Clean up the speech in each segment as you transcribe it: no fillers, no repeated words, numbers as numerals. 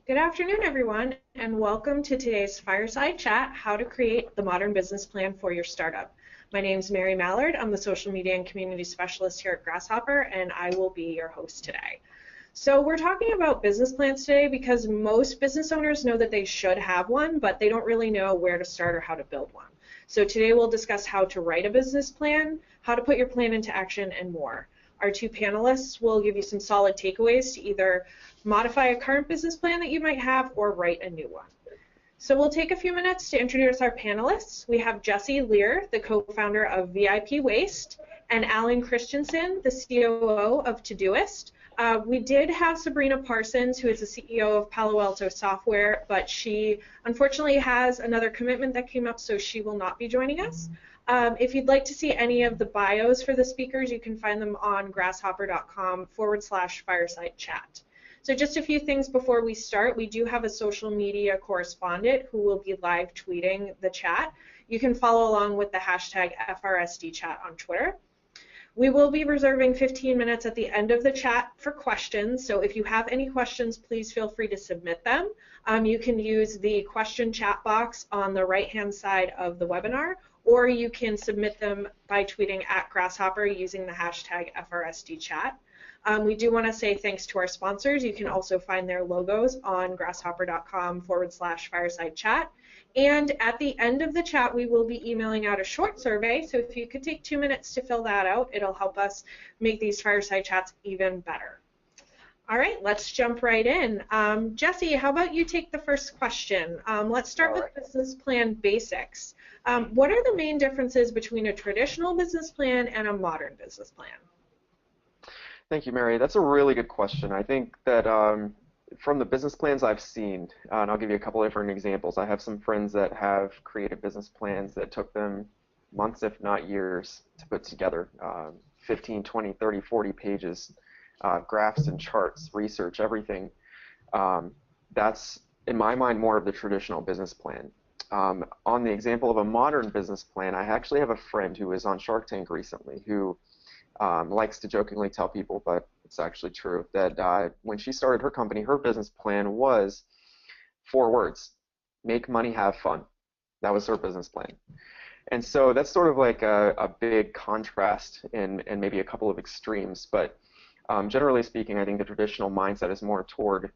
Good afternoon, everyone, and welcome to today's Fireside Chat, How to Create the Modern Business Plan for Your Startup. My name is Mary Mallard. I'm the Social Media and Community Specialist here at Grasshopper, and I will be your host today. So we're talking about business plans today because most business owners know that they should have one, but they don't really know where to start or how to build one. So today we'll discuss how to write a business plan, how to put your plan into action, and more. Our two panelists will give you some solid takeaways to either modify a current business plan that you might have or write a new one. So we'll take a few minutes to introduce our panelists. We have Jesse Lear, the co-founder of VIP Waste, and Alan Christensen, the COO of Todoist. We did have Sabrina Parsons, who is the CEO of Palo Alto Software, but she unfortunately has another commitment that came up, so she will not be joining us. If you'd like to see any of the bios for the speakers, you can find them on grasshopper.com/fireside chat. So just a few things before we start. We do have a social media correspondent who will be live tweeting the chat. You can follow along with the hashtag FRSDchat on Twitter. We will be reserving 15 minutes at the end of the chat for questions, so if you have any questions, please feel free to submit them. You can use the question chat box on the right-hand side of the webinar, or you can submit them by tweeting at Grasshopper using the hashtag FRSDchat. We do want to say thanks to our sponsors. You can also find their logos on grasshopper.com/fireside chat. And at the end of the chat, we will be emailing out a short survey. So if you could take 2 minutes to fill that out, it'll help us make these fireside chats even better. All right, let's jump right in. Jesse, how about you take the first question? Let's start with business plan basics. What are the main differences between a traditional business plan and a modern business plan? Thank you, Mary. That's a really good question. I think that from the business plans I've seen, and I'll give you a couple different examples. I have some friends that have created business plans that took them months, if not years, to put together. 15, 20, 30, 40 pages, graphs and charts, research, everything. That's, in my mind, more of the traditional business plan. On the example of a modern business plan, I actually have a friend who was on Shark Tank recently who likes to jokingly tell people, but it's actually true, that when she started her company, her business plan was 4 words: make money, have fun. That was her business plan. And so that's sort of like a big contrast and maybe a couple of extremes, but generally speaking, I think the traditional mindset is more toward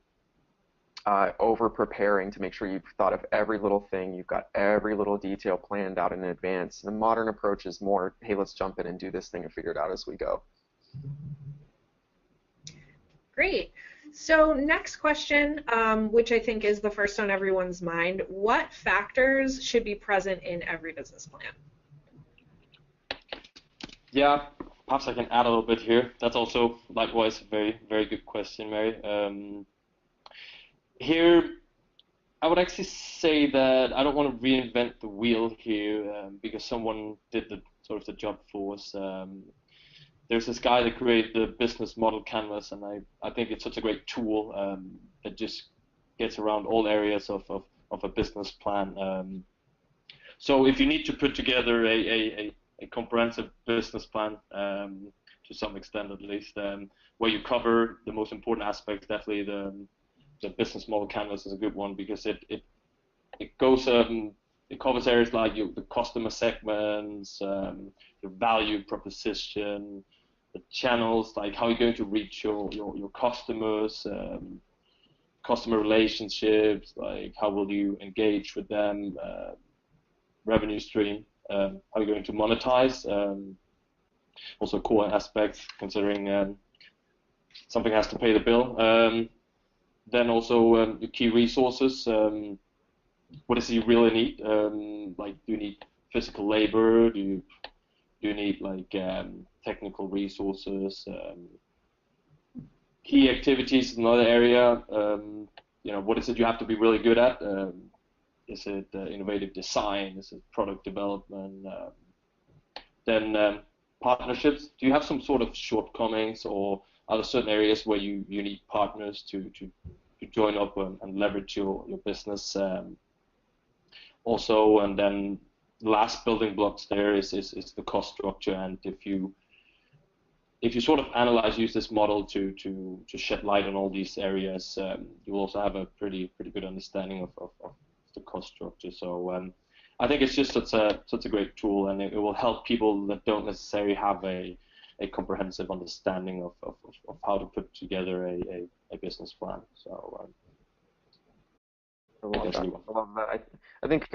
over-preparing to make sure you've thought of every little thing, you've got every little detail planned out in advance. The modern approach is more, hey, let's jump in and do this thing and figure it out as we go. Great. So next question, which I think is the first on everyone's mind, what factors should be present in every business plan? Yeah, perhaps I can add a little bit here. That's also likewise a very, very good question, Mary. Here, I would actually say that I don't want to reinvent the wheel here because someone did the sort of the job for us. There's this guy that created the business model canvas, and I think it's such a great tool that just gets around all areas of a business plan. So if you need to put together a comprehensive business plan, to some extent at least, where you cover the most important aspects, definitely the business model canvas is a good one because it goes it covers areas like the customer segments, your value proposition, the channels, like how you're going to reach your customers, customer relationships, like how will you engage with them, revenue stream, how you're going to monetize, also core aspects considering something has to pay the bill. Then also the key resources. What does you really need? Like, do you need physical labor? Do you need like technical resources? Key activities is another area. What is it you have to be really good at? Is it innovative design? Is it product development? Then partnerships. Do you have some sort of shortcomings, or are there certain areas where you need partners to join up and leverage your business? Also, and then last building blocks there is the cost structure, and if you if you sort of use this model to shed light on all these areas, you will also have a pretty good understanding of the cost structure. So I think it's just such a great tool, and it will help people that don't necessarily have a comprehensive understanding of how to put together a business plan. So I love that. I love that. I think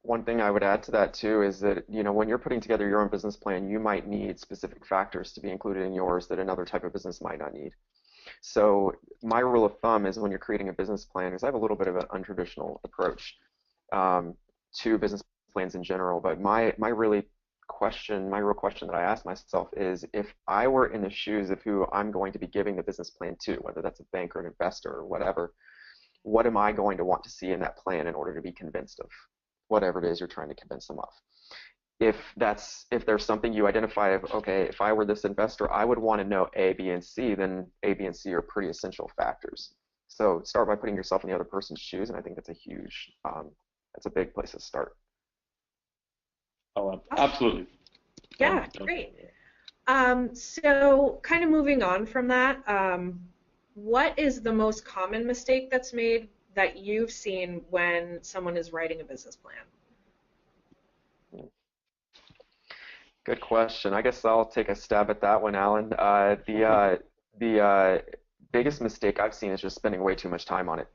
one thing I would add to that too is that, you know, when you're putting together your own business plan, you might need specific factors to be included in yours that another type of business might not need. So my rule of thumb is when you're creating a business plan, is I have a little bit of an untraditional approach to business plans in general, but my real question that I ask myself is, if I were in the shoes of who I'm going to be giving the business plan to, whether that's a banker, an investor, or whatever, what am I going to want to see in that plan in order to be convinced of whatever it is you're trying to convince them of? If there's something you identify of, okay, if I were this investor, I would want to know A, B, and C, then A, B, and C are pretty essential factors. So start by putting yourself in the other person's shoes, and I think that's that's a big place to start. Oh, absolutely. Yeah, great. So kind of moving on from that, what is the most common mistake that's made that you've seen when someone is writing a business plan? Good question. I guess I'll take a stab at that one, Alan. The biggest mistake I've seen is just spending way too much time on it.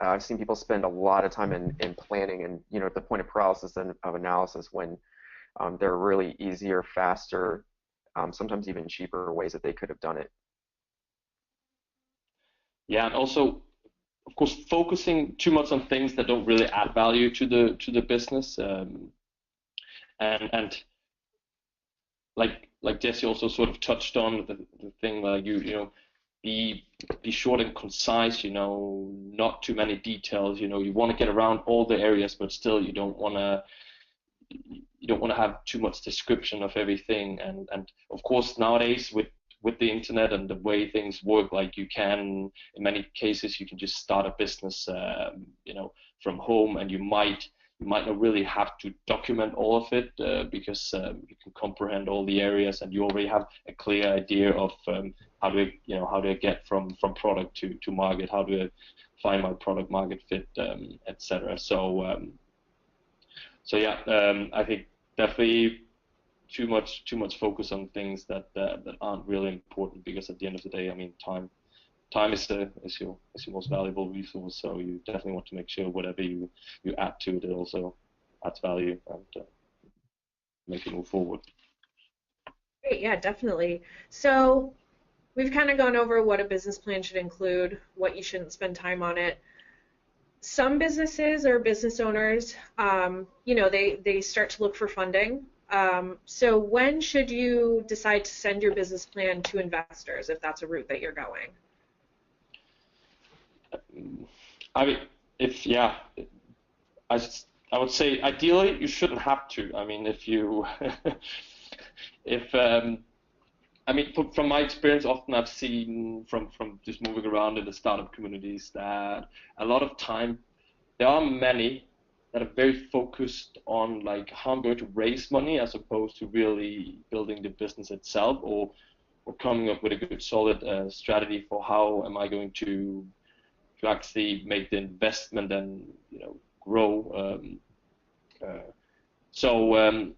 I've seen people spend a lot of time in planning and, you know, at the point of paralysis and of analysis, when there are really easier, faster, sometimes even cheaper ways that they could have done it. Yeah, and also, of course, focusing too much on things that don't really add value to the business, and like Jesse also sort of touched on the thing, like you know, be short and concise, you know, not too many details. You know, you want to get around all the areas, but still you don't want to have too much description of everything. And of course, nowadays with the internet and the way things work, like you can, in many cases, you can just start a business, you know, from home, and you might not really have to document all of it because you can comprehend all the areas, and you already have a clear idea of how do I get from product to market, how do I find my product market fit, etc. So yeah, I think definitely too much focus on things that aren't really important, because at the end of the day, I mean, time is your most valuable resource. So you definitely want to make sure whatever you add to it also adds value and make it move forward. Great, yeah, definitely. So we've kind of gone over what a business plan should include, what you shouldn't spend time on it. Some businesses or business owners, you know, they start to look for funding. So when should you decide to send your business plan to investors, if that's a route that you're going? I mean, I would say ideally you shouldn't have to. I mean, if you, I mean, from my experience, often I've seen from just moving around in the startup communities that a lot of time there are many that are very focused on like how I'm going to raise money, as opposed to really building the business itself, or coming up with a good solid strategy for how am I going to actually make the investment and, you know, grow. So I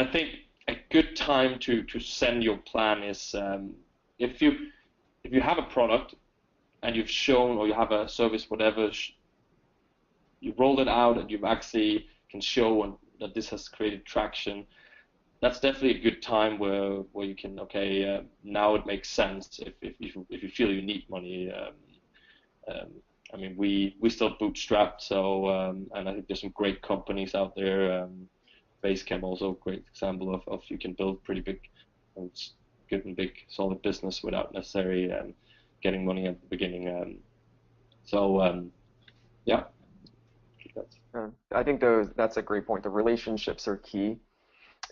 think a good time to send your plan is if you have a product and you've shown, or you have a service, whatever, you rolled it out and you've actually can show that this has created traction. That's definitely a good time where you can, okay, now it makes sense if you feel you need money. I mean, we still bootstrap, so and I think there's some great companies out there. Basecamp also a great example of you can build pretty big, good and big solid business without necessarily getting money at the beginning. Yeah. I think that's a great point. The relationships are key,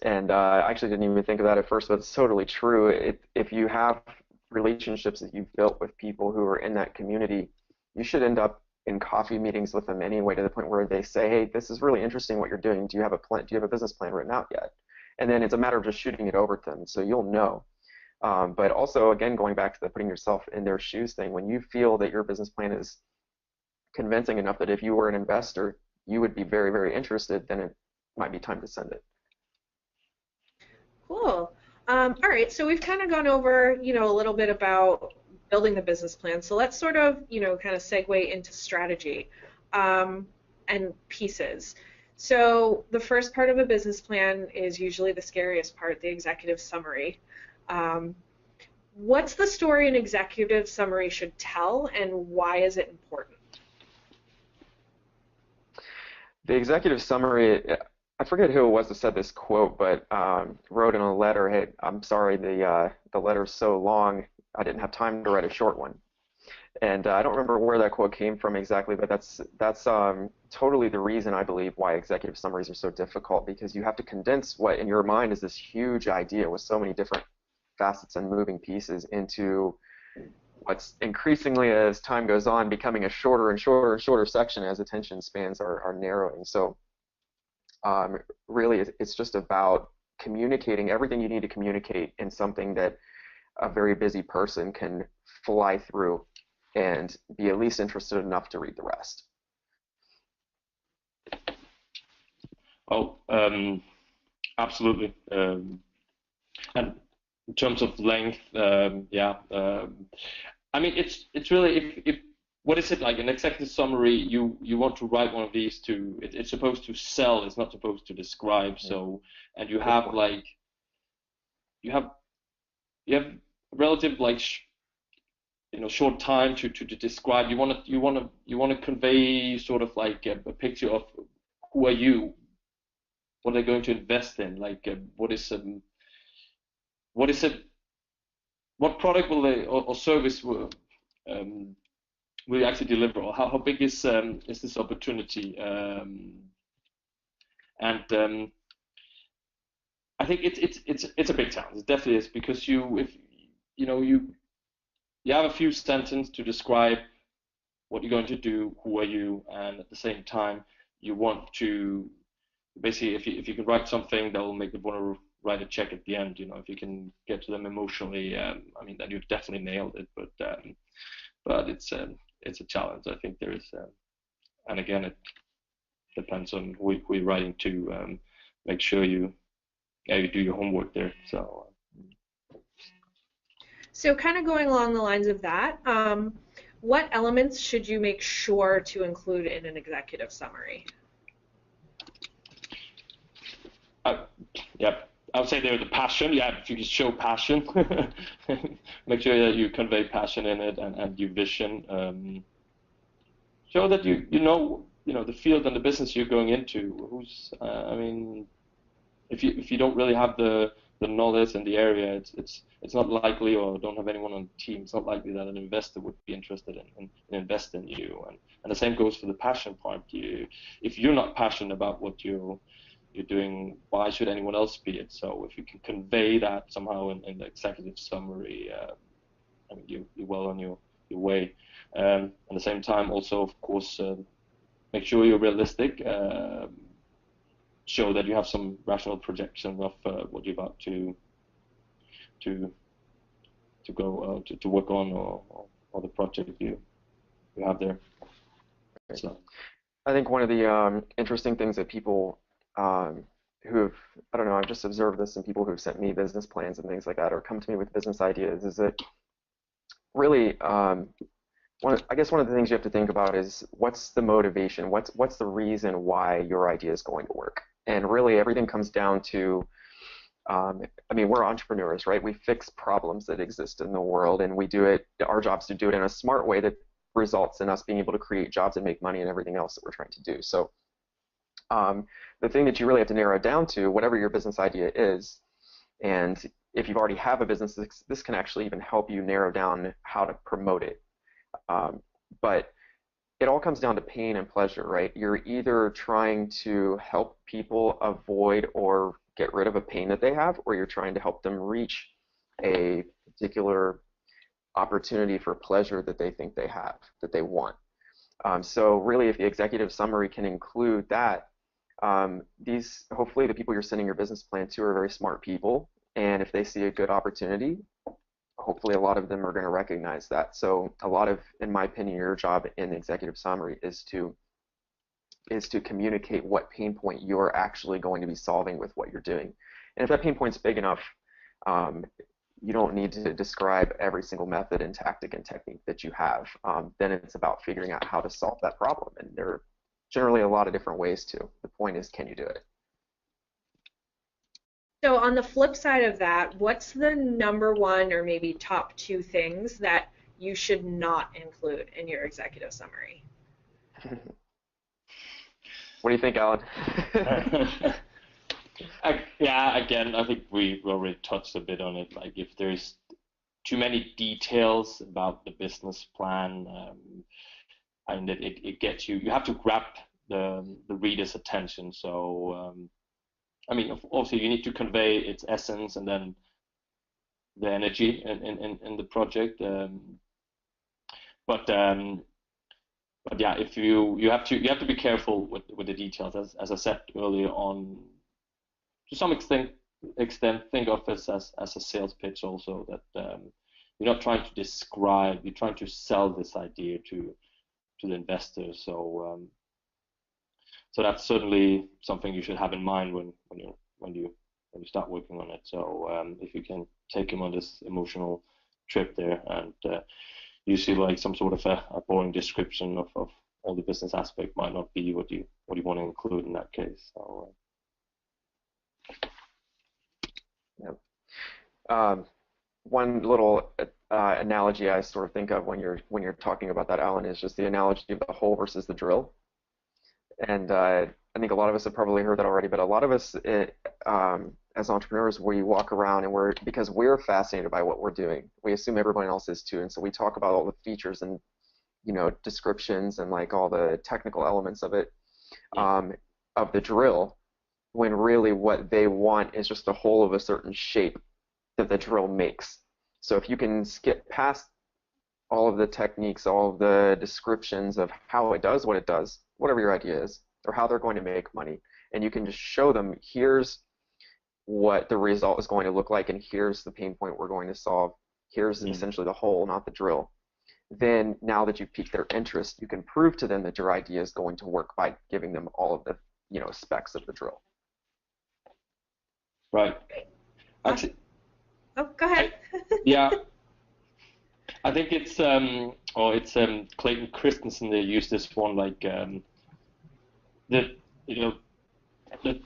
and I actually didn't even think of that at first, but it's totally true. If you have relationships that you've built with people who are in that community, you should end up in coffee meetings with them anyway, to the point where they say, hey, this is really interesting what you're doing. Do you have a plan? Do you have a business plan written out yet? And then it's a matter of just shooting it over to them, so you'll know. But also, again, going back to the putting yourself in their shoes thing, when you feel that your business plan is convincing enough that if you were an investor, you would be very, very interested, then it might be time to send it. Cool. All right, so we've kind of gone over, a little bit about building the business plan. So let's sort of, kind of segue into strategy and pieces. So the first part of a business plan is usually the scariest part, the executive summary. What's the story an executive summary should tell, and why is it important? The executive summary, I forget who it was that said this quote, but wrote in a letter, "Hey, I'm sorry, the letter's so long, I didn't have time to write a short one." And I don't remember where that quote came from exactly, but that's totally the reason I believe why executive summaries are so difficult, because you have to condense what in your mind is this huge idea with so many different facets and moving pieces into what's increasingly, as time goes on, becoming a shorter and shorter and shorter section as attention spans are narrowing. So really, it's just about communicating everything you need to communicate in something that a very busy person can fly through and be at least interested enough to read the rest. Oh, absolutely. And in terms of length, yeah. I mean, it's really, if what is it like an executive summary? You want to write one of these to, it's supposed to sell. It's not supposed to describe. So, and you have like, you have relative like short time to describe. You want to convey sort of like a picture of who are you, what are they going to invest in, like what is it, what product will they or service will you actually deliver, or how big is this opportunity, and I think it's a big challenge. It definitely is, because you have a few sentences to describe what you're going to do, who are you, and at the same time you want to basically, if you can write something that will make them want to write a check at the end, if you can get to them emotionally, I mean, then you've definitely nailed it. But it's a challenge. I think there is, and again, it depends on who you're writing to. Make sure you do your homework there. So kind of going along the lines of that, what elements should you make sure to include in an executive summary? Yeah, I would say there the passion. Yeah, if you can show passion, make sure that you convey passion in it, and your vision. Show that you know the field and the business you're going into. Who's I mean, if you don't really have the knowledge in the area, it's not likely, or don't have anyone on the team, it's not likely that an investor would be interested in invest in you. And the same goes for the passion part. If you're not passionate about what you're doing, why should anyone else be it? So if you can convey that somehow in the executive summary, I mean, you're well on your way. At the same time, also, of course, make sure you're realistic. Show that you have some rational projection of what you're about to go to work on, or the project you have there. So I think one of the interesting things that people who've, I don't know, I've just observed this in people who've sent me business plans and things like that, or come to me with business ideas, is that really I guess one of the things you have to think about is what's the motivation, what's the reason why your idea is going to work. And really everything comes down to, I mean, we're entrepreneurs, right? We fix problems that exist in the world, and we do it, our job is to do it in a smart way that results in us being able to create jobs and make money and everything else that we're trying to do. So the thing that you really have to narrow down to, whatever your business idea is, and if you already have a business, this can actually even help you narrow down how to promote it. But it all comes down to pain and pleasure, right? You're either trying to help people avoid or get rid of a pain that they have, or you're trying to help them reach a particular opportunity for pleasure that they think they have, that they want. So really, if the executive summary can include that, hopefully the people you're sending your business plan to are very smart people, and if they see a good opportunity, hopefully a lot of them are going to recognize that. So a lot of, in my opinion, your job in the executive summary is to communicate what pain point you're actually going to be solving with what you're doing. And if that pain point's big enough, you don't need to describe every single method and tactic and technique that you have. Then it's about figuring out how to solve that problem. And there are generally a lot of different ways to. The point is, can you do it? So on the flip side of that, what's the number one or maybe top two things that you should not include in your executive summary? What do you think, Alan? Yeah, again, I think we already touched a bit on it. Like if there's too many details about the business plan, and it gets you. You have to grab the reader's attention. So I mean, obviously, you need to convey its essence and then the energy in the project. But yeah, if you have to be careful with the details, as I said earlier on. To some extent, think of this as a sales pitch also. That you're not trying to describe, you're trying to sell this idea to the investor. So so that's certainly something you should have in mind when you start working on it. So if you can take him on this emotional trip there, and usually like some sort of a boring description of all the business aspect might not be what you want to include in that case. So. Yep. One little analogy I sort of think of when you're talking about that, Alan, is just the analogy of the hole versus the drill. And I think a lot of us have probably heard that already, but a lot of us as entrepreneurs, we walk around and because we're fascinated by what we're doing. We assume everyone else is too, and so we talk about all the features and descriptions and like all the technical elements of it, of the drill, when really what they want is just a hole of a certain shape that the drill makes. So if you can skip past all of the techniques, all of the descriptions of how it does what it does, whatever your idea is, or how they're going to make money, and you can just show them, here's what the result is going to look like, and here's the pain point we're going to solve, here's essentially the hole, not the drill. Then now that you've piqued their interest, you can prove to them that your idea is going to work by giving them all of the specs of the drill. Right. Actually, oh, go ahead. Yeah. I think it's Clayton Christensen. They use this one like the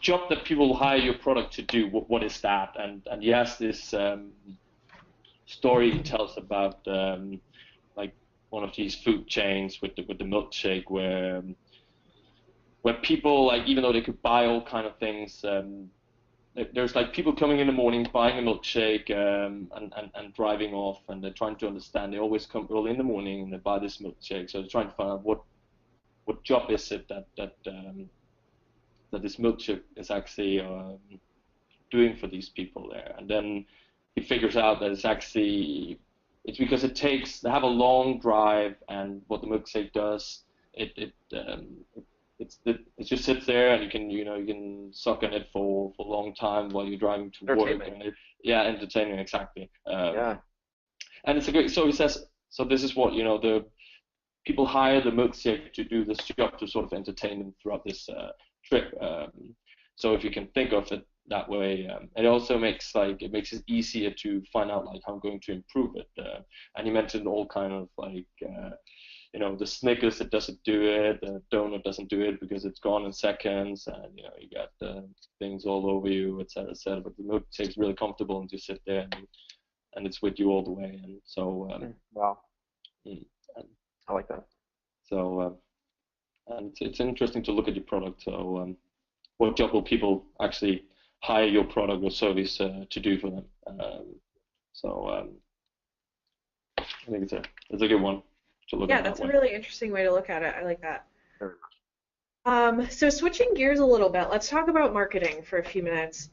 job that people hire your product to do. What is that? And he has this story he tells about like one of these food chains with the milkshake where people, like, even though they could buy all kind of things. There's like people coming in the morning, buying a milkshake, and driving off, and they're trying to understand. They always come early in the morning and they buy this milkshake. So they're trying to find out what job is it that this milkshake is actually doing for these people there. And then he figures out that it's because they have a long drive, and what the milkshake does, it just sits there, and you can suck on it for a long time while you're driving to work. And entertaining, exactly. Yeah. And it's a great. So he says. So this is what the people hire the milkshake to do this job, to sort of entertain them throughout this trip. So if you can think of it that way, it also makes it easier to find out like how I'm going to improve it. And you mentioned all kind of like. The Snickers, it doesn't do it, the donut doesn't do it because it's gone in seconds, and you got things all over you, etc., etc. But the milkshake's really comfortable, and just sit there, and it's with you all the way. And so, wow, I like that. So, and it's interesting to look at your product. So, what job will people actually hire your product or service to do for them? So, I think it's a good one. Yeah, that's a really interesting way to look at it. I like that. Very much. So switching gears a little bit, let's talk about marketing for a few minutes.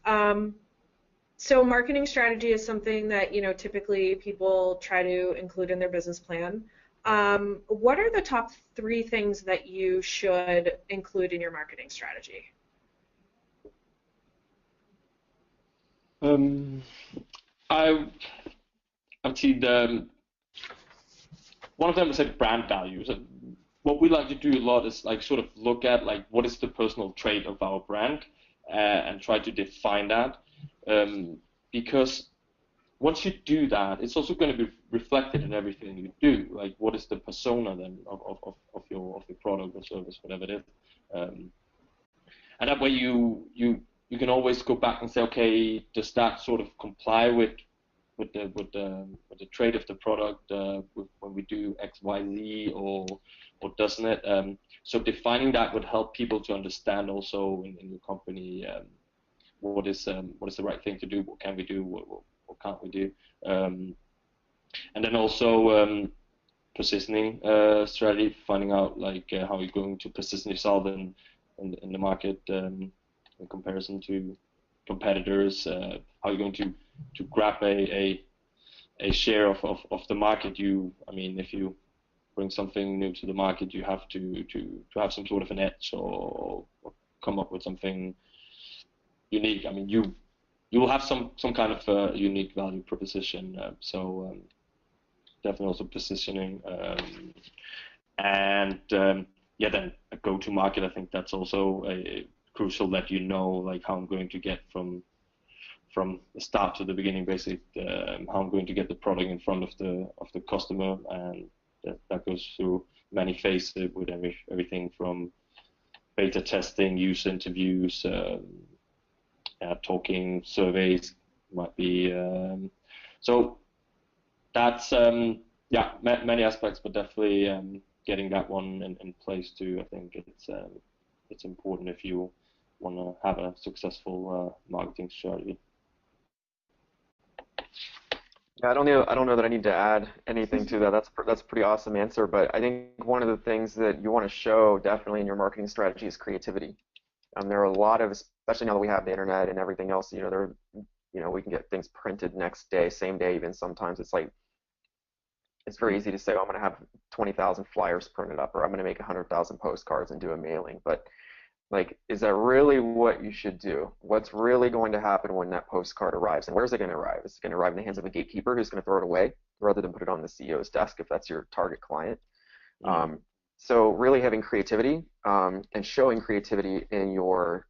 So marketing strategy is something that typically people try to include in their business plan. What are the top 3 things that you should include in your marketing strategy? Actually, one of them is like brand value. So what we like to do a lot is like sort of look at like what is the personal trait of our brand and try to define that. Because once you do that, it's also going to be reflected in everything you do. Like what is the persona then of your product or service, whatever it is. And that way you can always go back and say, okay, does that sort of comply with the trait of the product when we do X, Y, Z, or doesn't it? So defining that would help people to understand also in your company what is the right thing to do, what can we do, what can't we do, and then also positioning strategy, finding out like how you're going to position yourself in the market in comparison to competitors, how you're going to grab a share of the market. I mean, if you bring something new to the market, you have to have some sort of an edge or come up with something unique. I mean, you will have some kind of unique value proposition. So definitely also positioning and yeah, then a go-to-market. I think that's also crucial, that you know like how I'm going to get from the start to the beginning, basically, how I'm going to get the product in front of the customer, and that goes through many phases with everything from beta testing, user interviews, talking, surveys might be. So that's yeah, many aspects, but definitely getting that one in place too. I think it's important if you want to have a successful marketing strategy. Yeah, I don't know that I need to add anything to that. That's a pretty awesome answer. But I think one of the things that you want to show definitely in your marketing strategy is creativity. There are a lot of, especially now that we have the internet and everything else, we can get things printed next day, same day even sometimes. It's very easy to say, oh, I'm going to have 20,000 flyers printed up, or I'm going to make 100,000 postcards and do a mailing. But like, is that really what you should do? What's really going to happen when that postcard arrives? And where's it going to arrive? Is it going to arrive in the hands of a gatekeeper who's going to throw it away rather than put it on the CEO's desk if that's your target client? So really having creativity and showing creativity in your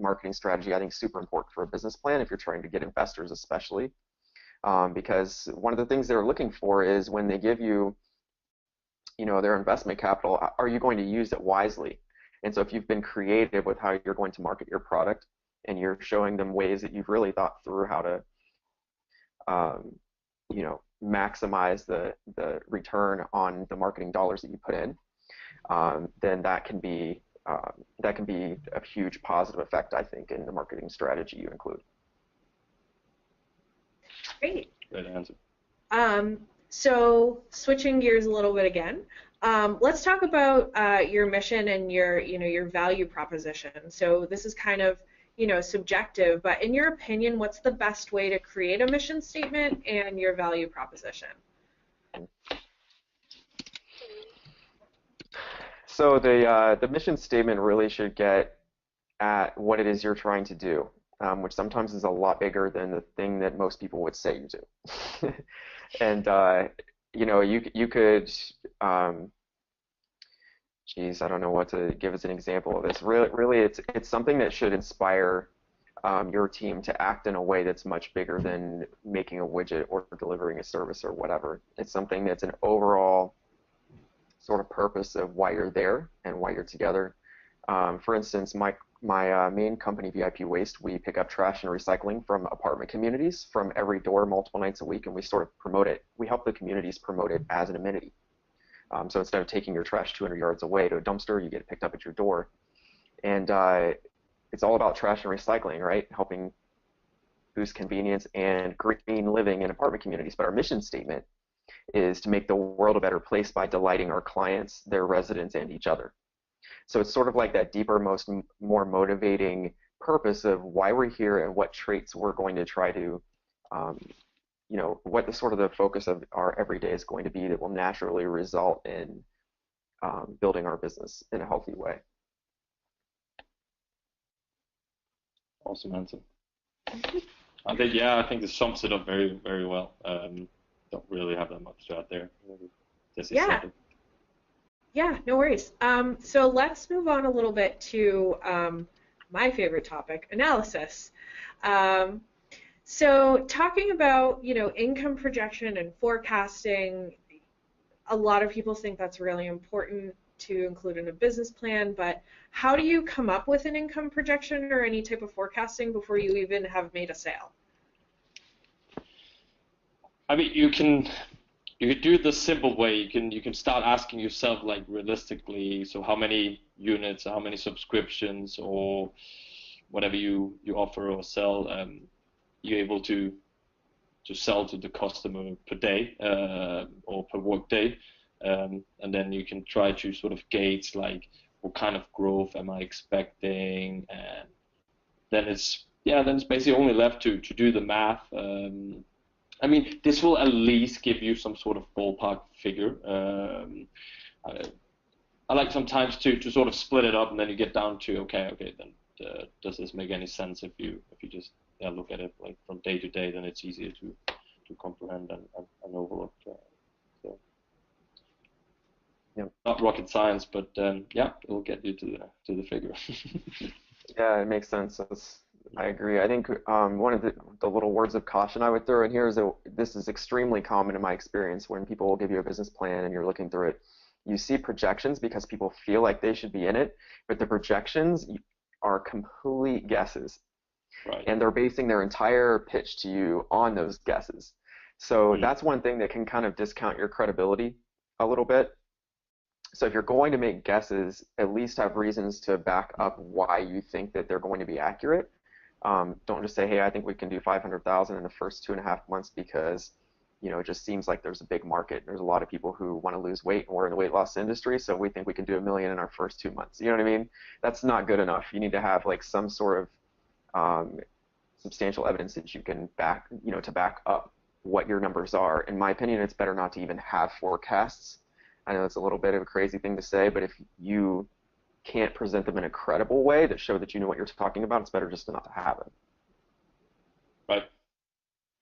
marketing strategy, I think, is super important for a business plan if you're trying to get investors especially. Because one of the things they're looking for is when they give you, their investment capital, are you going to use it wisely? And so if you've been creative with how you're going to market your product and you're showing them ways that you've really thought through how to, maximize the return on the marketing dollars that you put in, then that can be a huge positive effect, I think, in the marketing strategy you include. Great. Great answer. So switching gears a little bit again, let's talk about your mission and your value proposition. So this is kind of subjective, but in your opinion, what's the best way to create a mission statement and your value proposition? So the mission statement really should get at what it is you're trying to do, which sometimes is a lot bigger than the thing that most people would say you do. And you could, geez, I don't know what to give as an example of this. Really, it's something that should inspire your team to act in a way that's much bigger than making a widget or delivering a service or whatever. It's something that's an overall sort of purpose of why you're there and why you're together. For instance, my main company, VIP Waste, we pick up trash and recycling from apartment communities from every door multiple nights a week, and we sort of promote it. We help the communities promote it as an amenity. So instead of taking your trash 200 yards away to a dumpster, you get it picked up at your door. And it's all about trash and recycling, right? Helping boost convenience and green living in apartment communities. But our mission statement is to make the world a better place by delighting our clients, their residents, and each other. So it's sort of like that deeper, more motivating purpose of why we're here and what traits we're going to try to, what the sort of the focus of our everyday is going to be that will naturally result in building our business in a healthy way. Awesome answer. I think this sums it up very, very well. don't really have that much to add there. Jesse Yeah, said it. yeah, no worries. So let's move on a little bit to my favorite topic, analysis. Um, so talking about, income projection and forecasting, a lot of people think that's really important to include in a business plan, but how do you come up with an income projection or any type of forecasting before you even have made a sale? I mean, you can do it the simple way. You can start asking yourself like realistically, so how many units, how many subscriptions, or whatever you offer or sell, you're able to sell to the customer per day or per work day, and then you can try to sort of gauge like what kind of growth am I expecting, and then it's basically only left to do the math. I mean, this will at least give you some sort of ballpark figure. I, I like sometimes to sort of split it up, and then you get down to okay, then does this make any sense if you just look at it like from day to day? Then it's easier to comprehend and overlook. So Yeah. not rocket science, but it'll get you to the figure. Yeah, it makes sense. I agree. I think one of the little words of caution I would throw in here is that this is extremely common in my experience when people will give you a business plan and you're looking through it. You see projections because people feel like they should be in it, but the projections are complete guesses. Right. And they're basing their entire pitch to you on those guesses. So that's one thing that can kind of discount your credibility a little bit. So if you're going to make guesses, at least have reasons to back up why you think that they're going to be accurate. Don't just say, hey, I think we can do 500,000 in the first 2.5 months because, it just seems like there's a big market. There's a lot of people who want to lose weight, and we're in the weight loss industry, so we think we can do $1 million in our first 2 months. You know what I mean? That's not good enough. You need to have like some sort of substantial evidence that you can to back up what your numbers are. In my opinion, it's better not to even have forecasts. I know it's a little bit of a crazy thing to say, but if you can't present them in a credible way that show that you know what you're talking about, it's better just to not have it. Right.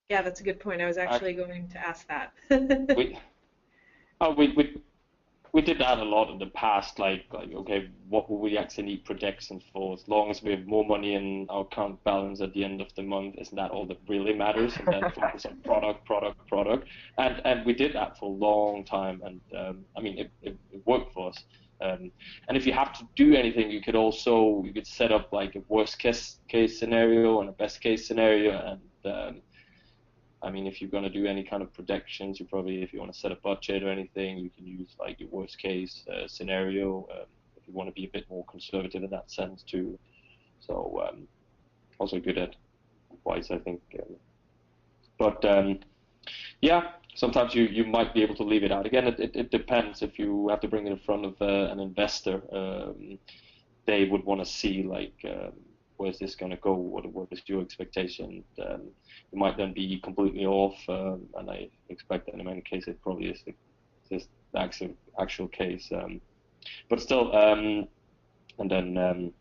Yeah, that's a good point. I was actually going to ask that. We did that a lot in the past, like okay, what will we actually need projections for? As long as we have more money in our account balance at the end of the month, isn't that all that really matters? And then focus on product. And we did that for a long time, and I mean, it worked for us. And if you have to do anything, you could set up like a worst case scenario and a best case scenario, and I mean, if you're going to do any kind of projections, if you want to set a budget or anything, you can use like your worst case scenario if you want to be a bit more conservative in that sense too. So also good at advice, I think. But sometimes you might be able to leave it out. Again, it depends. If you have to bring it in front of an investor, they would want to see like where's this going to go? What is your expectation? You might then be completely off, and I expect that in many cases it probably is the actual case. But still, and then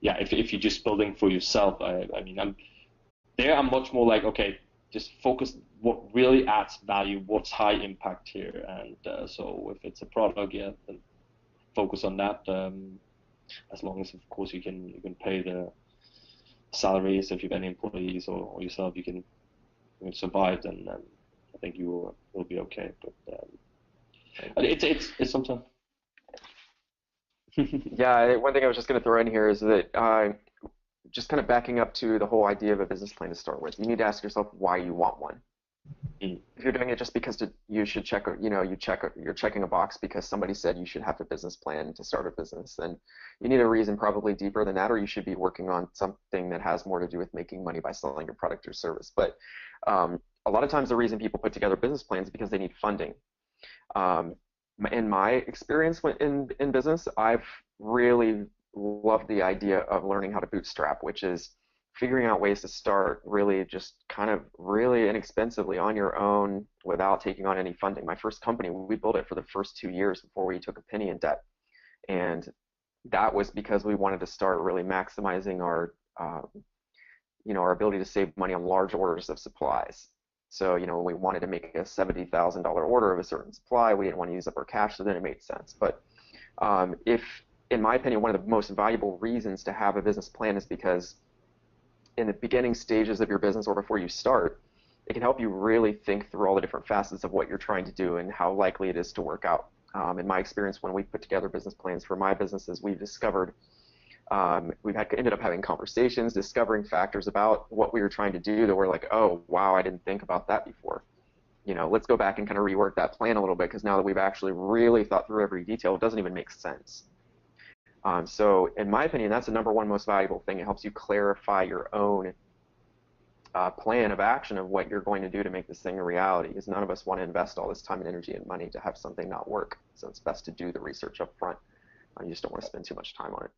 if you're just building for yourself, I mean, I'm much more like, okay, just focus what really adds value, what's high impact here, and so if it's a product, then focus on that. As long as, of course, you can pay the salaries if you've any employees or yourself, you can survive, then I think you will be okay. But it's sometimes. Yeah, one thing I was just going to throw in here is that just kind of backing up to the whole idea of a business plan to start with, you need to ask yourself why you want one. If you're doing it just because you should check, you're checking a box because somebody said you should have a business plan to start a business, then you need a reason probably deeper than that, or you should be working on something that has more to do with making money by selling your product or service. But a lot of times the reason people put together business plans is because they need funding. In my experience in business, I've really loved the idea of learning how to bootstrap, which is figuring out ways to start really just kind of really inexpensively on your own without taking on any funding. My first company, we built it for the first 2 years before we took a penny in debt. And that was because we wanted to start really maximizing our ability to save money on large orders of supplies. So, we wanted to make a $70,000 order of a certain supply. We didn't want to use up our cash, so then it made sense. But in my opinion, one of the most valuable reasons to have a business plan is because in the beginning stages of your business or before you start, it can help you really think through all the different facets of what you're trying to do and how likely it is to work out. In my experience, when we put together business plans for my businesses, we've discovered ended up having conversations, discovering factors about what we were trying to do that were like, oh, wow, I didn't think about that before. Let's go back and kind of rework that plan a little bit, because now that we've actually really thought through every detail, it doesn't even make sense. So in my opinion, that's the number one most valuable thing. It helps you clarify your own plan of action of what you're going to do to make this thing a reality, because none of us want to invest all this time and energy and money to have something not work. So it's best to do the research up front. You just don't want to spend too much time on it.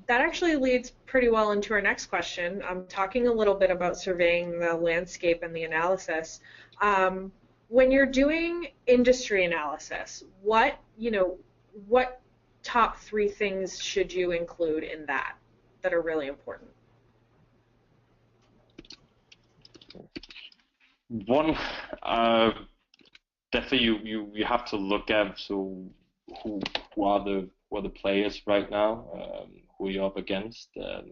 That actually leads pretty well into our next question. I'm talking a little bit about surveying the landscape and the analysis. When you're doing industry analysis, what top 3 things should you include in that are really important? One, definitely you have to look at who are the players right now, who you're up against. That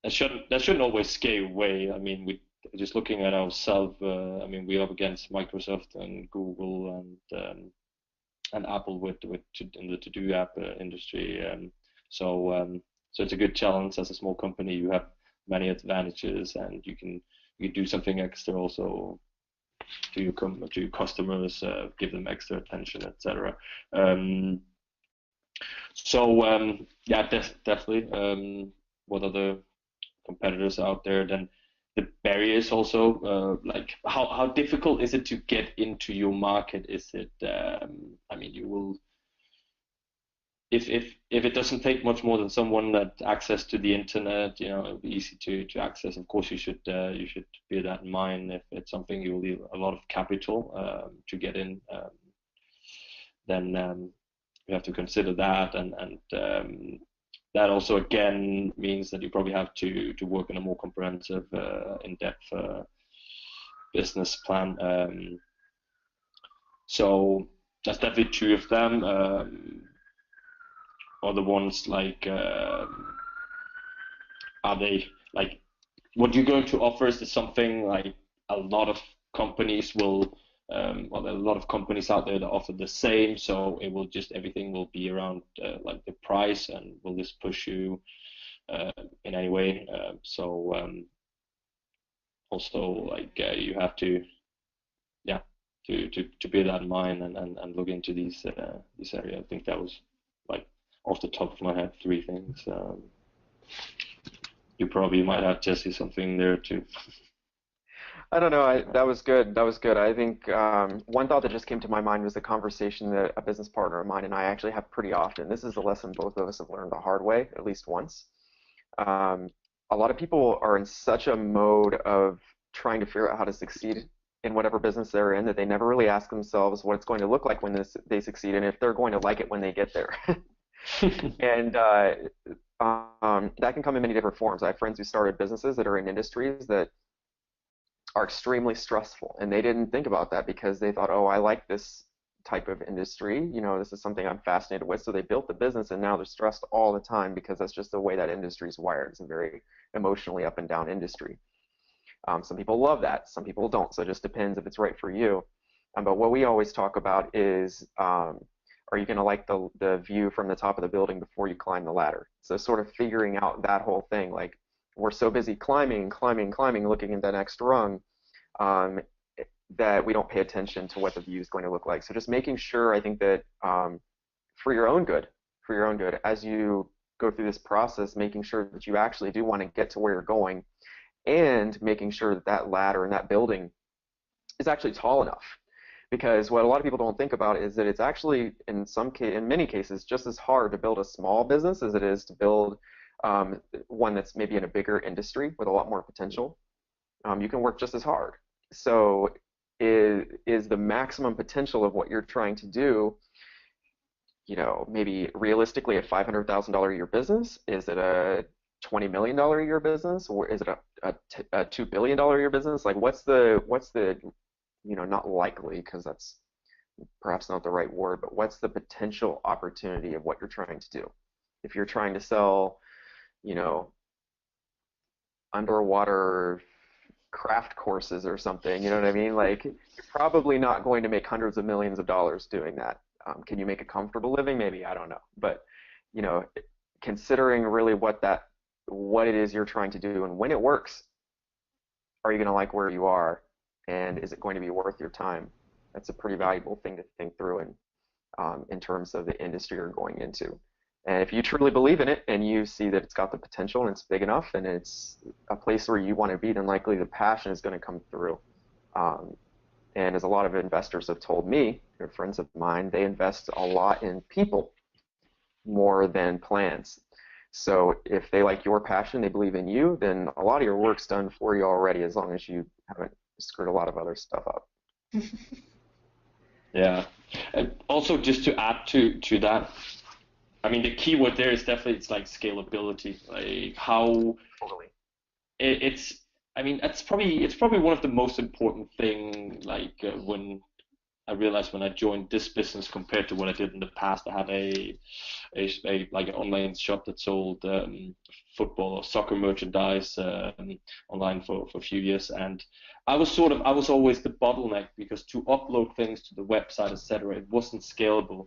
shouldn't always scare away. I mean, we just looking at ourselves. We're up against Microsoft and Google and Apple in the to-do app industry. So it's a good challenge. As a small company, you have many advantages, and you can do something extra also to your customers, give them extra attention, etc. Definitely. What are the competitors out there? Then the barriers also, like how difficult is it to get into your market? Is it? You will. If it doesn't take much more than someone that access to the internet, it'll be easy to access. Of course, you should bear that in mind. If it's something you will need a lot of capital to get in, then you have to consider that, and that also again means that you probably have to work on a more comprehensive, in-depth business plan. So that's definitely 2 of them. Other ones like, are they like what you're going to offer? Is there something like a lot of companies will, well, there are a lot of companies out there that offer the same, so it will just everything will be around like the price, and will this push you in any way? Also like you have to bear that in mind and look into these areas. I think that was like off the top of my head 3 things. You probably might have Jesse something there too. I don't know. That was good. I think one thought that just came to my mind was the conversation that a business partner of mine and I actually have pretty often. This is a lesson both of us have learned the hard way, at least once. A lot of people are in such a mode of trying to figure out how to succeed in whatever business they're in that they never really ask themselves what it's going to look like when they succeed, and if they're going to like it when they get there. And that can come in many different forms. I have friends who started businesses that are in industries that are extremely stressful, and they didn't think about that because they thought, oh, I like this type of industry, this is something I'm fascinated with, so they built the business, and now they're stressed all the time because that's just the way that industry is wired. It's a very emotionally up and down industry. Some people love that, some people don't, so it just depends if it's right for you. But what we always talk about is, are you going to like the view from the top of the building before you climb the ladder? So sort of figuring out that whole thing, like we're so busy climbing, looking at the next rung, that we don't pay attention to what the view is going to look like. So just making sure, I think that for your own good, as you go through this process, making sure that you actually do want to get to where you're going, and making sure that that ladder and that building is actually tall enough. Because what a lot of people don't think about is that it's actually, in many cases, just as hard to build a small business as it is to build one that's maybe in a bigger industry with a lot more potential. You can work just as hard. So is the maximum potential of what you're trying to do, maybe realistically a $500,000 a year business? Is it a $20 million a year business, or is it a $2 billion a year business? Like, what's the not likely, because that's perhaps not the right word, but what's the potential opportunity of what you're trying to do? If you're trying to sell, underwater craft courses or something, you know what I mean? Like, you're probably not going to make hundreds of millions of dollars doing that. Can you make a comfortable living? Maybe, I don't know. But, considering really what it is you're trying to do, and when it works, are you going to like where you are, and is it going to be worth your time? That's a pretty valuable thing to think through in terms of the industry you're going into. And if you truly believe in it and you see that it's got the potential and it's big enough and it's a place where you want to be, then likely the passion is going to come through. And as a lot of investors have told me, they're friends of mine, they invest a lot in people more than plans. So if they like your passion, they believe in you, then a lot of your work's done for you already, as long as you haven't screwed a lot of other stuff up. Yeah. And also, just to add to that, I mean, the key word there is definitely, it's like scalability, like how Totally. it's. I mean, it's probably one of the most important thing. Like when I realized when I joined this business compared to what I did in the past, I had a like an online shop that sold football or soccer merchandise online for a few years, and I was always the bottleneck, because to upload things to the website, etc., it wasn't scalable.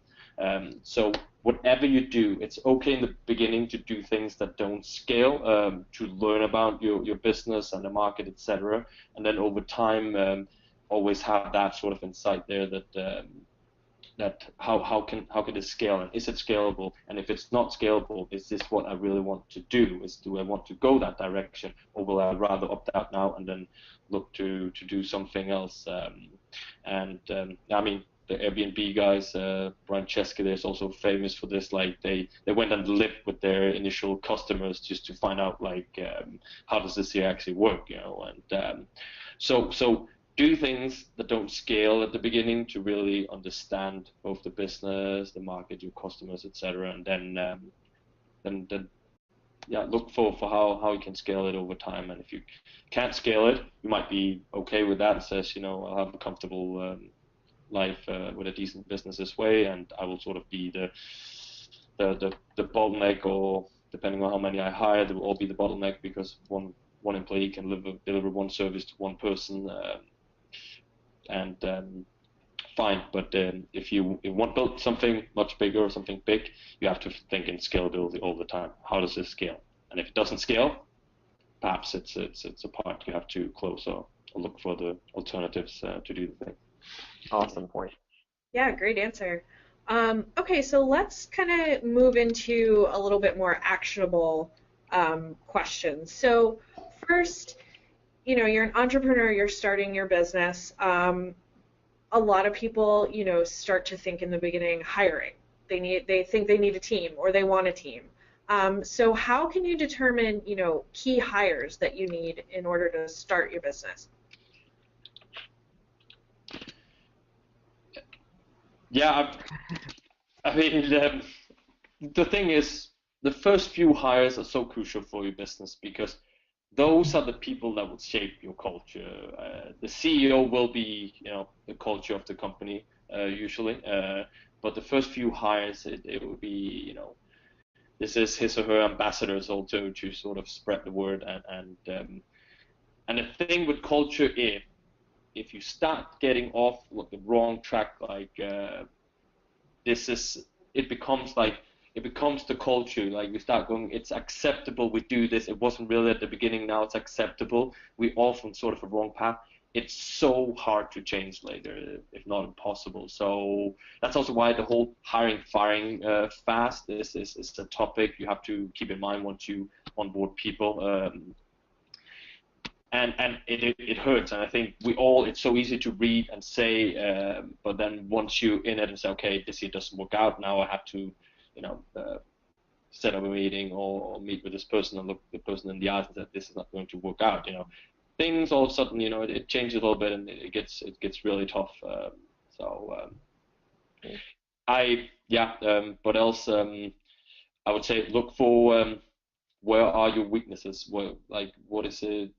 So whatever you do, it's okay in the beginning to do things that don't scale, to learn about your business and the market, etc., and then over time always have that sort of insight there that how can this scale, and is it scalable, and if it's not scalable, is this what I really want to do? Do I want to go that direction, or will I rather opt out now and then look to do something else? I mean, the Airbnb guys, Brian Chesky, is also famous for this. Like they went and lived with their initial customers just to find out like how does this here actually work, and so do things that don't scale at the beginning to really understand both the business, the market, your customers, etc., and then look for how you can scale it over time. And if you can't scale it, you might be okay with that and says, I'll have a comfortable life with a decent business this way, and I will sort of be the bottleneck, or depending on how many I hire, they will all be the bottleneck, because one employee can deliver one service to one person. Fine, but if you want to build something much bigger or something big, you have to think in scalability all the time. How does this scale? And if it doesn't scale, perhaps it's a part you have to close, or look for the alternatives to do the thing. Awesome point. Yeah, great answer. Okay, so let's kind of move into a little bit more actionable questions. So first, you're an entrepreneur, you're starting your business. A lot of people, start to think in the beginning hiring. They think they need a team, or they want a team. So how can you determine, key hires that you need in order to start your business? Yeah, I mean, the thing is, the first few hires are so crucial for your business, because those are the people that will shape your culture. The CEO will be, the culture of the company usually, but the first few hires, it will be, this is his or her ambassadors also to sort of spread the word. And the thing with culture, if you start getting off the wrong track, like it becomes the culture. Like we start going, it's acceptable, we do this. It wasn't really at the beginning, now it's acceptable. We often sort of a wrong path. It's so hard to change later, if not impossible. So that's also why the whole hiring, firing fast is a topic you have to keep in mind once you onboard people. And it hurts, and I think it's so easy to read and say, but then once you're in it and say, okay, this here doesn't work out, now I have to, set up a meeting or meet with this person and look the person in the eyes and say, this is not going to work out, Things all of a sudden, it changes a little bit, and it gets really tough. What else? I would say look for where are your weaknesses? What is it?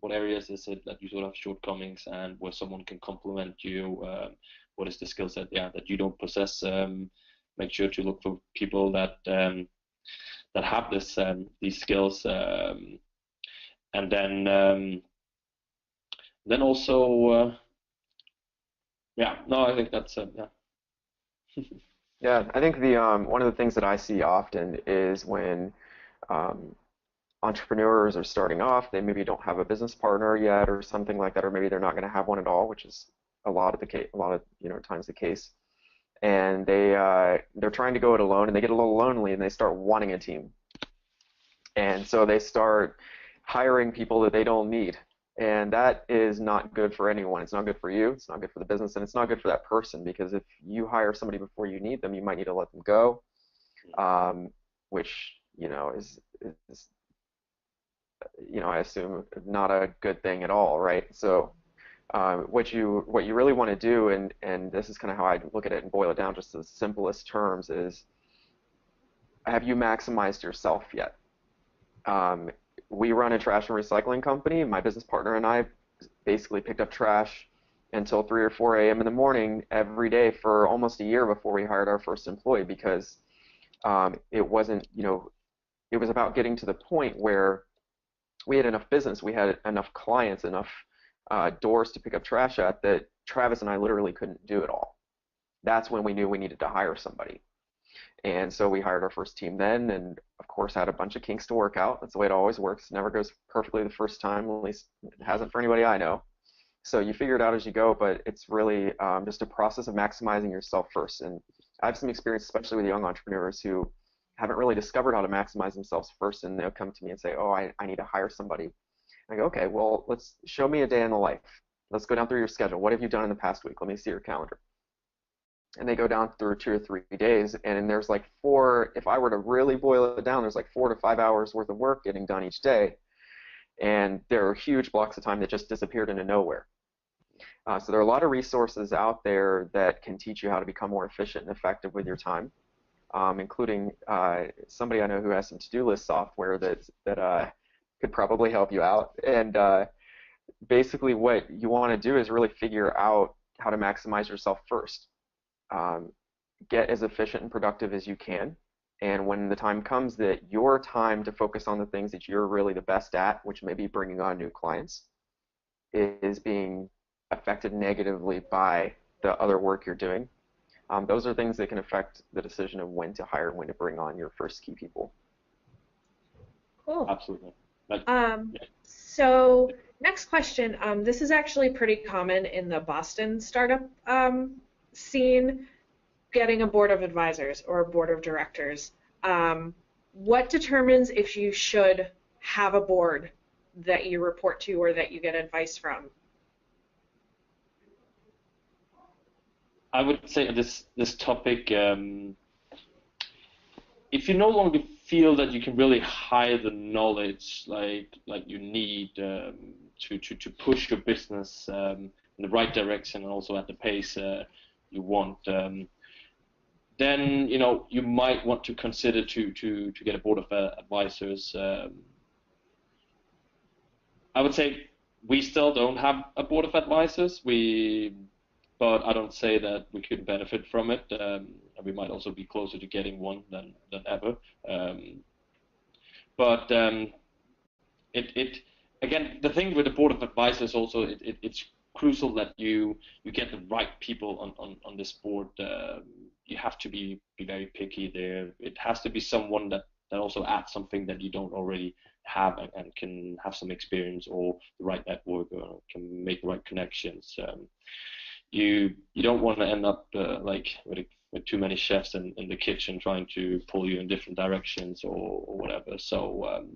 What areas is it that you sort of have shortcomings, and where someone can complement you? What is the skill set, that you don't possess? Make sure to look for people that that have these skills, and then also, no, I think that's yeah. Yeah, I think the one of the things that I see often is when um, entrepreneurs are starting off, they maybe don't have a business partner yet or something like that, or maybe they're not going to have one at all, which is a lot of times the case. And they're trying to go it alone, and they get a little lonely, and they start wanting a team. And so they start hiring people that they don't need. And that is not good for anyone. It's not good for you. It's not good for the business, and it's not good for that person, because if you hire somebody before you need them, you might need to let them go, which is I assume not a good thing at all, right? So what you really want to do, and this is kind of how I look at it and boil it down just to the simplest terms, is have you maximized yourself yet? We run a trash and recycling company. My business partner and I basically picked up trash until 3 or 4 a.m. in the morning every day for almost a year before we hired our first employee, because it wasn't, it was about getting to the point where we had enough business, we had enough clients, enough doors to pick up trash at, that Travis and I literally couldn't do it all. That's when we knew we needed to hire somebody. And so we hired our first team then, and of course had a bunch of kinks to work out. That's the way it always works. It never goes perfectly the first time, at least it hasn't for anybody I know. So you figure it out as you go, but it's really just a process of maximizing yourself first. And I have some experience, especially with young entrepreneurs who haven't really discovered how to maximize themselves first, and they'll come to me and say, oh, I need to hire somebody. I go, okay, well, let's show me a day in the life. Let's go down through your schedule. What have you done in the past week? Let me see your calendar. And they go down through 2 or 3 days, and there's like if I were to really boil it down, there's like 4 to 5 hours worth of work getting done each day. And there are huge blocks of time that just disappeared into nowhere. So there are a lot of resources out there that can teach you how to become more efficient and effective with your time, including somebody I know who has some to-do list software that could probably help you out. And basically what you want to do is really figure out how to maximize yourself first. Get as efficient and productive as you can, and when the time comes that your time to focus on the things that you're really the best at, which may be bringing on new clients, is being affected negatively by the other work you're doing, those are things that can affect the decision of when to hire and when to bring on your first key people. Cool. Absolutely. So next question. This is actually pretty common in the Boston startup scene, getting a board of advisors or a board of directors. What determines if you should have a board that you report to or that you get advice from? I would say this topic, if you no longer feel that you can really hire the knowledge like you need to push your business in the right direction and also at the pace you want, then you might want to consider to get a board of advisors. I would say we still don't have a board of advisors. But I don't say that we couldn't benefit from it. We might also be closer to getting one than ever. But again, the thing with the board of advisors also, it's crucial that you get the right people on this board. You have to be very picky there. It has to be someone that also adds something that you don't already have and can have some experience or the right network or can make the right connections. You don't want to end up like with too many chefs in the kitchen trying to pull you in different directions or whatever. So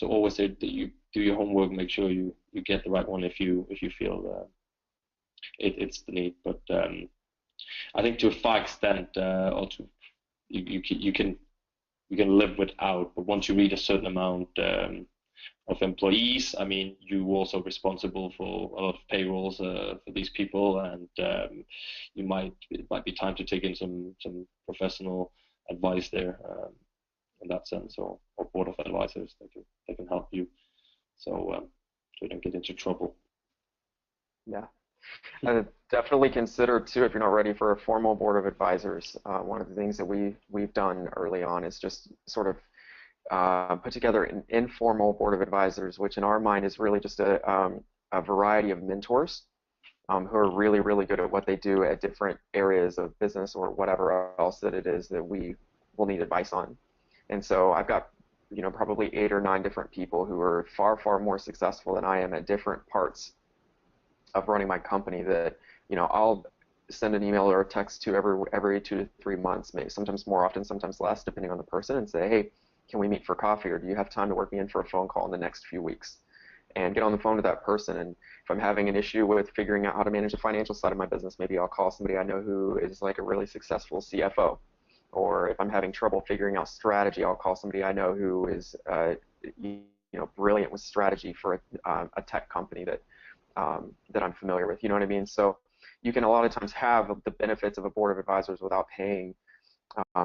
always say that you do your homework, make sure you get the right one if you feel it's the need. But I think to a far extent, also you can live without. But once you reach a certain amount of employees, I mean, you're also responsible for a lot of payrolls for these people, and it might be time to take in some professional advice there. in that sense, or board of advisors that can help you, so you don't get into trouble. Yeah. Definitely consider too, if you're not ready for a formal board of advisors, one of the things that we've done early on is just sort of put together an informal board of advisors, which in our mind is really just a variety of mentors who are really, really good at what they do at different areas of business or whatever else that it is that we will need advice on. And so I've got, probably 8 or 9 different people who are far, far more successful than I am at different parts of running my company that, I'll send an email or a text to every 2 to 3 months, maybe sometimes more often, sometimes less, depending on the person, and say, hey, can we meet for coffee, or do you have time to work me in for a phone call in the next few weeks? And get on the phone with that person. And if I'm having an issue with figuring out how to manage the financial side of my business, maybe I'll call somebody I know who is like a really successful CFO. Or if I'm having trouble figuring out strategy, I'll call somebody I know who is brilliant with strategy for a tech company that I'm familiar with. You know what I mean? So you can a lot of times have the benefits of a board of advisors without paying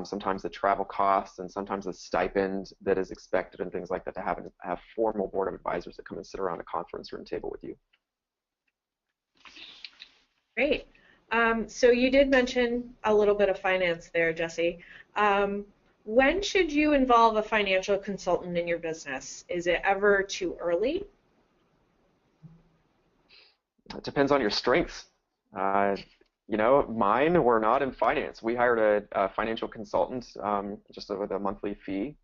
sometimes the travel costs and sometimes the stipend that is expected and things like that, to have formal board of advisors that come and sit around a conference room table with you. Great. So you did mention a little bit of finance there, Jesse. When should you involve a financial consultant in your business? Is it ever too early? It depends on your strengths. Mine were not in finance. We hired a financial consultant just with a monthly fee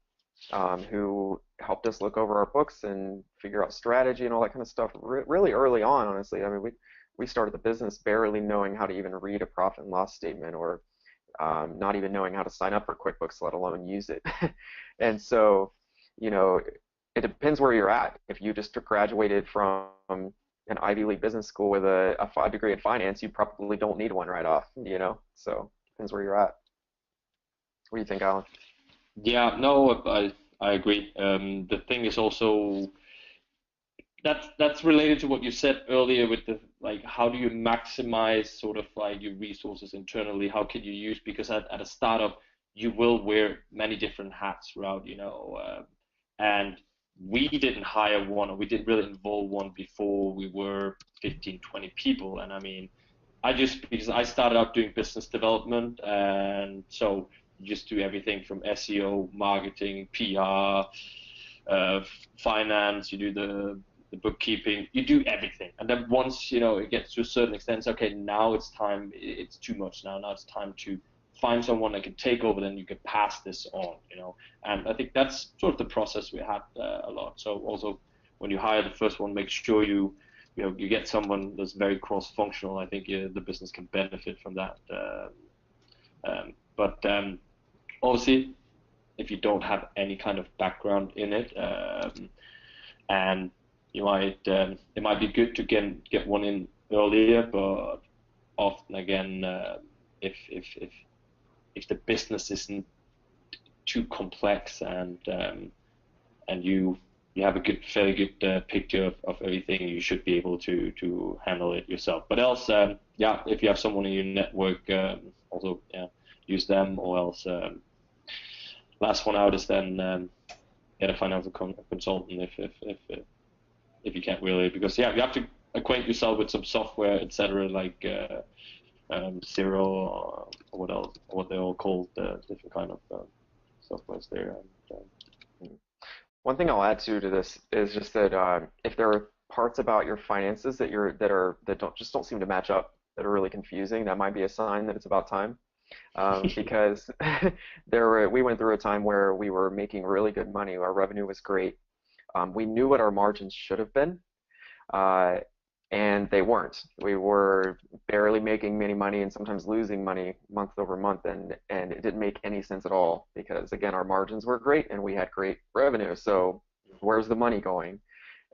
who helped us look over our books and figure out strategy and all that kind of stuff really early on, honestly. I mean, we started the business barely knowing how to even read a profit and loss statement, or not even knowing how to sign up for QuickBooks, let alone use it. And so, it depends where you're at. If you just graduated from an Ivy League business school with a 5 degree in finance, you probably don't need one right off, so depends where you're at. What do you think, Alan? Yeah, no, I agree. The thing is also that's related to what you said earlier with the, like, how do you maximize sort of like your resources internally? How can you use, because at a startup you will wear many different hats throughout, and we didn't hire one, or we didn't really involve one before we were 15, 20 people. And I mean, because I started out doing business development, and so you just do everything from SEO, marketing, PR, finance, you do the bookkeeping, you do everything. And then once, it gets to a certain extent, okay, now it's time, it's too much now it's time to find someone that can take over, then you can pass this on, and I think that's sort of the process we had a lot. So also, when you hire the first one, make sure you get someone that's very cross-functional. I think the business can benefit from that. But obviously, if you don't have any kind of background in it, and you might, it might be good to get one in earlier, but often again, if the business isn't too complex and you have a fairly good picture of everything, you should be able to handle it yourself. But else, if you have someone in your network, also use them, or else last one out is then get a financial consultant if you can't really, because you have to acquaint yourself with some software, etc., like Zero, or what else, what they're all called, different kind of softwares there. One thing I'll add to this is just that if there are parts about your finances that don't seem to match up, that are really confusing, that might be a sign that it's about time. Because we went through a time where we were making really good money, our revenue was great. We knew what our margins should have been, and they weren't. We were barely making any money and sometimes losing money month over month, and it didn't make any sense at all, because again, our margins were great and we had great revenue, so where's the money going?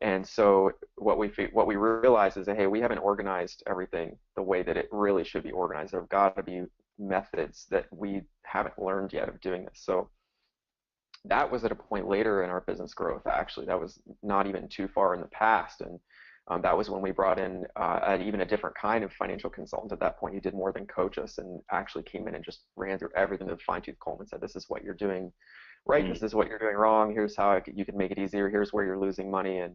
And so what we realized is that, hey, we haven't organized everything the way that it really should be organized. There have got to be methods that we haven't learned yet of doing this. So that was at a point later in our business growth, actually. That was not even too far in the past, and that was when we brought in even a different kind of financial consultant at that point. He did more than coach us, and actually came in and just ran through everything with a fine-tooth comb and said, this is what you're doing right, this is what you're doing wrong. Here's how you can make it easier. Here's where you're losing money. And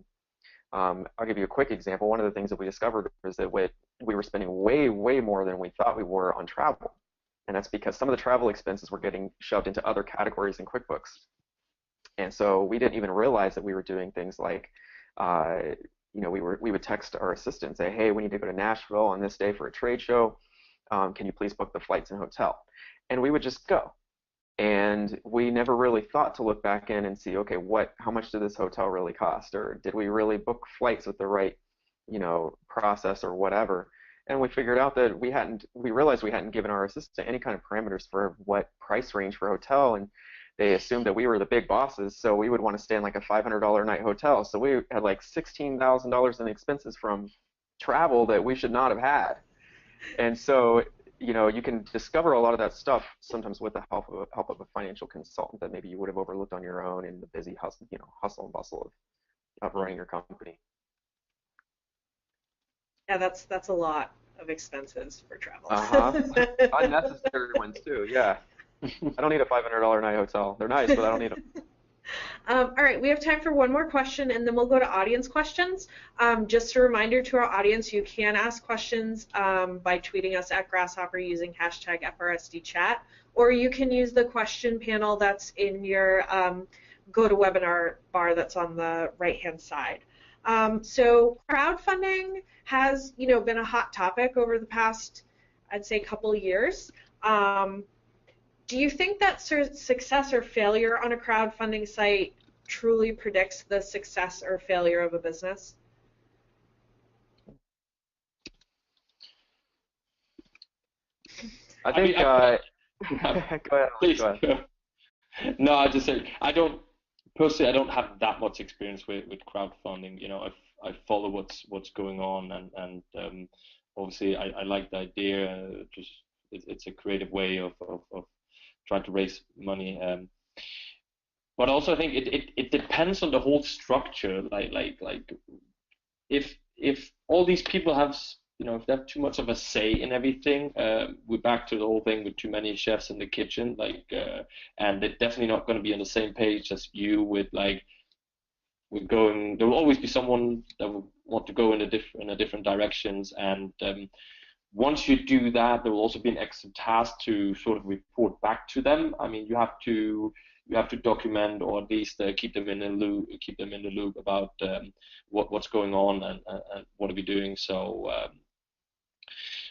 I'll give you a quick example. One of the things that we discovered was that we were spending way, way more than we thought we were on travel. And that's because some of the travel expenses were getting shoved into other categories in QuickBooks. And so we didn't even realize that we were doing things like, we would text our assistant, say, hey, we need to go to Nashville on this day for a trade show. Can you please book the flights and hotel? And we would just go. And we never really thought to look back in and see, okay, how much did this hotel really cost? Or did we really book flights with the right, process or whatever? And we figured out that we realized we hadn't given our assistant any kind of parameters for what price range for a hotel, and they assumed that we were the big bosses, so we would want to stay in like a $500 a night hotel. So we had like $16,000 in expenses from travel that we should not have had. And so, you can discover a lot of that stuff sometimes with the help of a financial consultant that maybe you would have overlooked on your own in the busy hustle and bustle of running your company. Yeah, that's a lot of expenses for travel. Unnecessary ones too, yeah. I don't need a $500 a night hotel. They're nice, but I don't need them. All right, we have time for one more question, and then we'll go to audience questions. Just a reminder to our audience, you can ask questions by tweeting us at Grasshopper using hashtag FRSDchat, or you can use the question panel that's in your GoToWebinar bar that's on the right-hand side. So crowdfunding has, been a hot topic over the past, I'd say, couple of years. Do you think that success or failure on a crowdfunding site truly predicts the success or failure of a business? I think. Go ahead. Please. Go ahead. No, I just say I don't have that much experience with crowdfunding. I follow what's going on, and obviously I like the idea. It's a creative way of trying to raise money. But also I think it depends on the whole structure. Like if all these people have, if they have too much of a say in everything, we're back to the whole thing with too many chefs in the kitchen. And they're definitely not going to be on the same page as you with there will always be someone that will want to go in a different directions, and once you do that, there will also be an extra task to sort of report back to them. I mean, you have to document, or at least keep them in the loop about what's going on and what are we doing. So,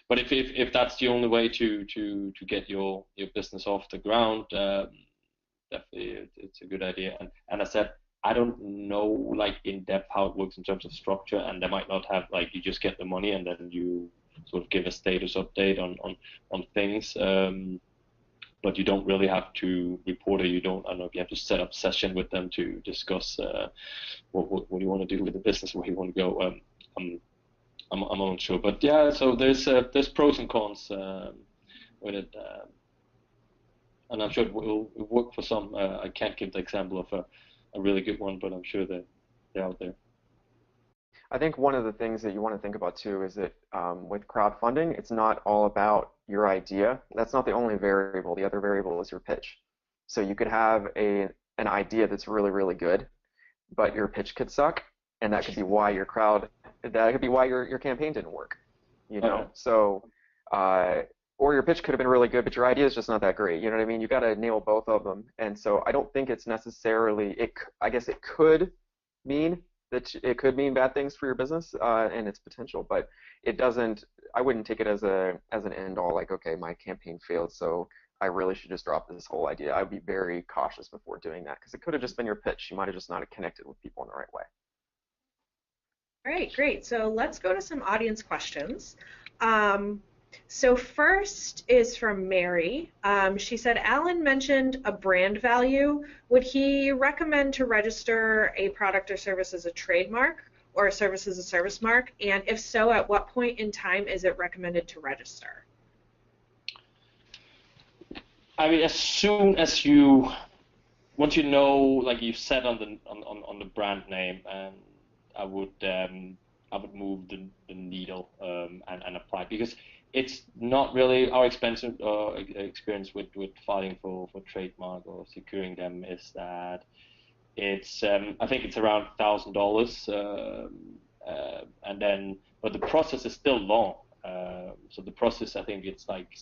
but if that's the only way to get your business off the ground, definitely it's a good idea. And I said, I don't know in depth how it works in terms of structure, and they might not have you just get the money and then you sort of give a status update on things, but you don't really have to report, or I don't know if you have to set up session with them to discuss what you want to do with the business, where you want to go. I'm not sure, but yeah. So there's pros and cons with it, and I'm sure it will work for some. I can't give the example of a really good one, but I'm sure that they're out there. I think one of the things that you want to think about too is that with crowdfunding, it's not all about your idea. That's not the only variable. The other variable is your pitch. So you could have an idea that's really, really good, but your pitch could suck, and that could be why your campaign didn't work. So or your pitch could have been really good, but your idea is just not that great. You know what I mean? You got to nail both of them. And so I don't think it's necessarily. I guess it could mean bad things for your business and its potential, but it doesn't. I wouldn't take it as an end all. Like, okay, my campaign failed, so I really should just drop this whole idea. I would be very cautious before doing that, because it could have just been your pitch. You might have just not connected with people in the right way. All right, great. So let's go to some audience questions. So first is from Mary. She said, Alan mentioned a brand value. Would he recommend to register a product or service as a trademark or a service as a service mark? And if so, at what point in time is it recommended to register? I mean, as soon as once you know, like you said on the brand name, and I would move the needle and apply, because it's not really our experience with filing for trademark or securing them is that it's I think it's around $1,000, and then but the process is still long. So the process, I think it's like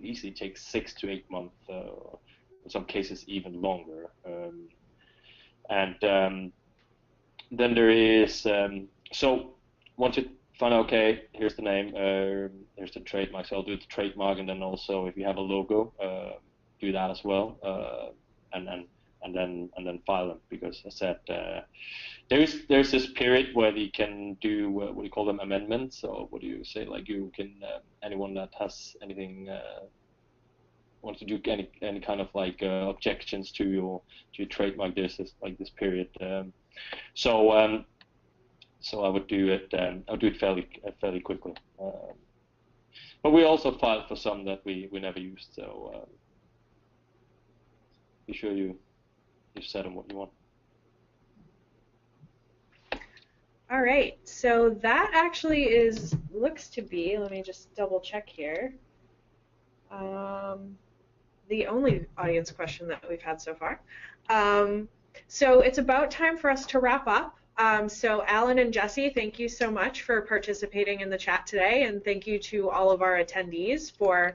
easily takes 6 to 8 months, in some cases even longer. And then there is so once you find out, okay, here's the name, here's the trademark, so I'll do the trademark, and then also if you have a logo, do that as well, and then file them, because as I said, there's this period where you can do what do you call them, amendments, or what do you say, like you can anyone that has anything wants to do any kind of like objections to your trademark, there's this period, so I would do it fairly quickly, but we also filed for some that we never used, so be sure you set them what you want. All right, so that actually looks to be, let me just double check here, the only audience question that we've had so far. So it's about time for us to wrap up. So Alan and Jesse, thank you so much for participating in the chat today, and thank you to all of our attendees for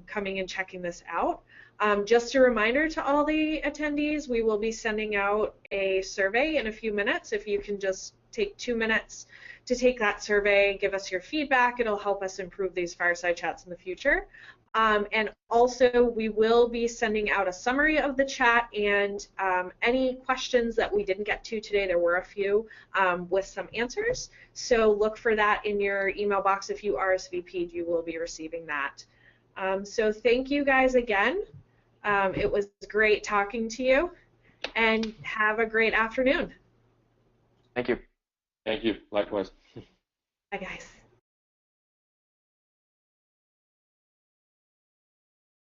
coming and checking this out. Just a reminder to all the attendees, we will be sending out a survey in a few minutes. If you can just take 2 minutes to take that survey, give us your feedback, it'll help us improve these fireside chats in the future. And also, we will be sending out a summary of the chat, and any questions that we didn't get to today, there were a few, with some answers. So look for that in your email box. If you RSVP'd, you will be receiving that. So thank you guys again. It was great talking to you, and have a great afternoon. Thank you. Thank you. Likewise. Bye, guys.